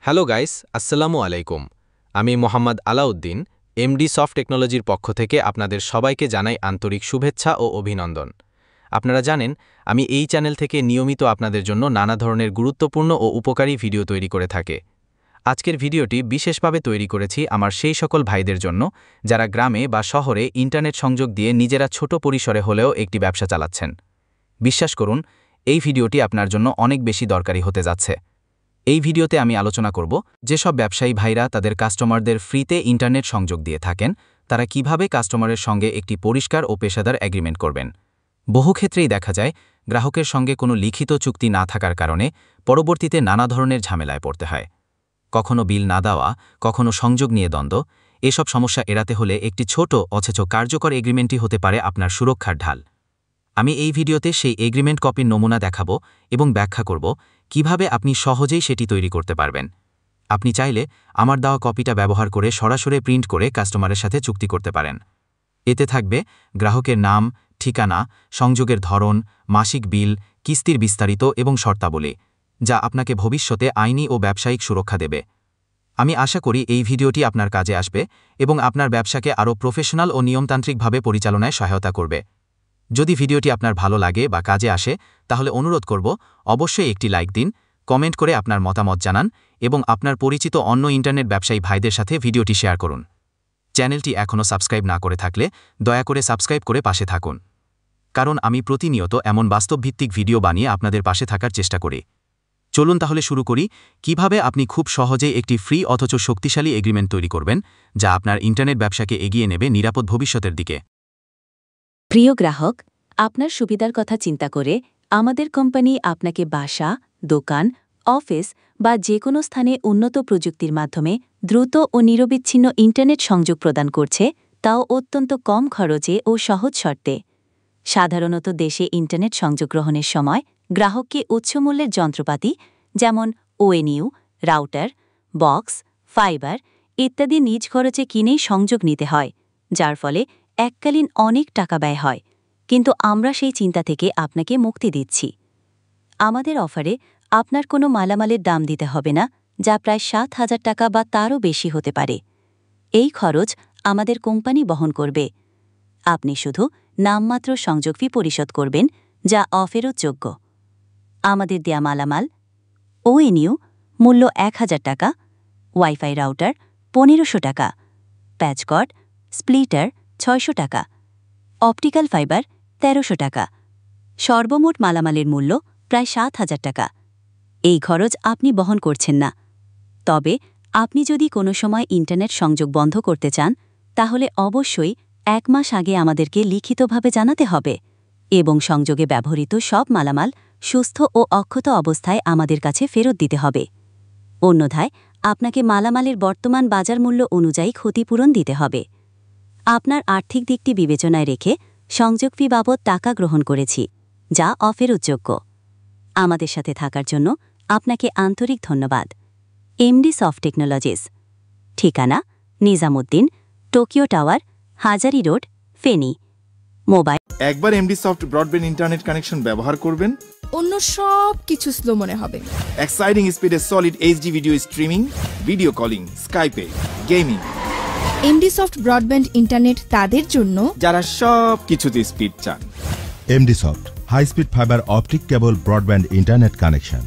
Hello guys, আসসালামু আলাইকুম। আমি মোহাম্মদ আলাউদ্দিন, এমডি সফট টেকনোলজির পক্ষ থেকে আপনাদের সবাইকে জানাই আন্তরিক শুভেচ্ছা ও অভিনন্দন। আপনারা জানেন, আমি এই চ্যানেল থেকে নিয়মিত আপনাদের জন্য নানা ধরনের গুরুত্বপূর্ণ ও উপকারী ভিডিও তৈরি করে থাকে। আজকের ভিডিওটি বিশেষভাবে তৈরি করেছি আমার সেই সকল ভাইদের জন্য যারা গ্রামে বা শহরে ইন্টারনেট সংযোগ দিয়ে নিজেরা ছোট পরিসরে হলেও একটি ব্যবসা চালাচ্ছেন। বিশ্বাস করুন, এই ভিডিওটি আপনার জন্য অনেক বেশি দরকারি হতে যাচ্ছে। এই ভিডিওতে আমি আলোচনা করব যেসব ব্যবসায়ী ভাইরা তাদের কাস্টমারদের ফ্রিতে ইন্টারনেট সংযোগ দিয়ে থাকেন তারা কিভাবে কাস্টমারের সঙ্গে একটি পরিষ্কার ও পেশাদার এগ্রিমেন্ট করবেন। বহু ক্ষেত্রেই দেখা যায় গ্রাহকের সঙ্গে কোনো লিখিত চুক্তি না থাকার কারণে পরবর্তীতে নানা ধরনের ঝামেলায় পড়তে হয়। কখনো বিল না দেওয়া, কখনো সংযোগ নিয়ে দ্বন্দ্ব। এসব সমস্যা এড়াতে হলে একটি ছোট অথচ কার্যকর এগ্রিমেন্টই হতে পারে আপনার সুরক্ষার ঢাল। আমি এই ভিডিওতে সেই এগ্রিমেন্ট কপির নমুনা দেখাবো এবং ব্যাখ্যা করব কিভাবে আপনি সহজেই সেটি তৈরি করতে পারবেন। আপনি চাইলে আমার দেওয়া কপিটা ব্যবহার করে সরাসরি প্রিন্ট করে কাস্টমারের সাথে চুক্তি করতে পারেন। এতে থাকবে গ্রাহকের নাম, ঠিকানা, সংযোগের ধরন, মাসিক বিল, কিস্তির বিস্তারিত এবং শর্তাবলী, যা আপনাকে ভবিষ্যতে আইনি ও ব্যবসায়িক সুরক্ষা দেবে। আমি আশা করি এই ভিডিওটি আপনার কাজে আসবে এবং আপনার ব্যবসাকে আরও প্রফেশনাল ও নিয়মতান্ত্রিকভাবে পরিচালনায় সহায়তা করবে। যদি ভিডিওটি আপনার ভালো লাগে বা কাজে আসে তাহলে অনুরোধ করব অবশ্যই একটি লাইক দিন, কমেন্ট করে আপনার মতামত জানান এবং আপনার পরিচিত অন্য ইন্টারনেট ব্যবসায়ী ভাইদের সাথে ভিডিওটি শেয়ার করুন। চ্যানেলটি এখনও সাবস্ক্রাইব না করে থাকলে দয়া করে সাবস্ক্রাইব করে পাশে থাকুন, কারণ আমি প্রতিনিয়ত এমন বাস্তবভিত্তিক ভিডিও বানিয়ে আপনাদের পাশে থাকার চেষ্টা করি। চলুন তাহলে শুরু করি কিভাবে আপনি খুব সহজেই একটি ফ্রি অথচ শক্তিশালী এগ্রিমেন্ট তৈরি করবেন যা আপনার ইন্টারনেট ব্যবসাকে এগিয়ে নেবে নিরাপদ ভবিষ্যতের দিকে। প্রিয় গ্রাহক, আপনার সুবিধার কথা চিন্তা করে আমাদের কোম্পানি আপনাকে বাসা, দোকান, অফিস বা যে কোনো স্থানে উন্নত প্রযুক্তির মাধ্যমে দ্রুত ও নিরবিচ্ছিন্ন ইন্টারনেট সংযোগ প্রদান করছে, তাও অত্যন্ত কম খরচে ও সহজ শর্তে। সাধারণত দেশে ইন্টারনেট সংযোগ গ্রহণের সময় গ্রাহককে উচ্চমূল্যের যন্ত্রপাতি যেমন ওএনইউ, রাউটার, বক্স, ফাইবার ইত্যাদি নিজ খরচে কিনেই সংযোগ নিতে হয়, যার ফলে এককালীন অনেক টাকা ব্যয় হয়। কিন্তু আমরা সেই চিন্তা থেকে আপনাকে মুক্তি দিচ্ছি। আমাদের অফারে আপনার কোনো মালামালের দাম দিতে হবে না, যা প্রায় ৭,০০০ টাকা বা তারও বেশি হতে পারে। এই খরচ আমাদের কোম্পানি বহন করবে। আপনি শুধু নামমাত্র সংযোগ ফি পরিশোধ করবেন, যা অফেরতযোগ্য। আমাদের দেয়া মালামাল: ওএনইউ মূল্য ১,০০০ টাকা, ওয়াইফাই রাউটার ১৫০০ টাকা, প্যাচকর্ড, স্প্লিটার ৬০০ টাকা, অপটিক্যাল ফাইবার ১৩০০ টাকা। সর্বমোট মালামালের মূল্য প্রায় ৭,০০০ টাকা। এই খরচ আপনি বহন করছেন না। তবে আপনি যদি কোনো সময় ইন্টারনেট সংযোগ বন্ধ করতে চান তাহলে অবশ্যই ১ মাস আগে আমাদেরকে লিখিতভাবে জানাতে হবে এবং সংযোগে ব্যবহৃত সব মালামাল সুস্থ ও অক্ষত অবস্থায় আমাদের কাছে ফেরত দিতে হবে। অন্যথায় আপনাকে মালামালের বর্তমান বাজার মূল্য অনুযায়ী ক্ষতিপূরণ দিতে হবে। আপনার আর্থিক দিকটি বিবেচনায় রেখে সংযোগ ফি বাবদ টাকা গ্রহণ করেছি, যা অফেরতযোগ্য। আমাদের সাথে থাকার জন্য আপনাকে আন্তরিক ধন্যবাদ। এমডি সফট টেকনোলজিস, ঠিকানা নিজামুদ্দিন, টোকিও টাওয়ার, হাজারি রোড, ফেনী। মোবাইল: একবার MD soft broadband internet connection ব্যবহার করবেন, অন্য সব কিছু স্লো মনে হবে। এক্সাইটিং স্পিডে solid HD video streaming, video calling, Skype, gaming. MD soft broadband internet তাদের জন্য যারা সব কিছুতে স্পিড চান। MD soft high speed fibre optic cable broadband internet connection.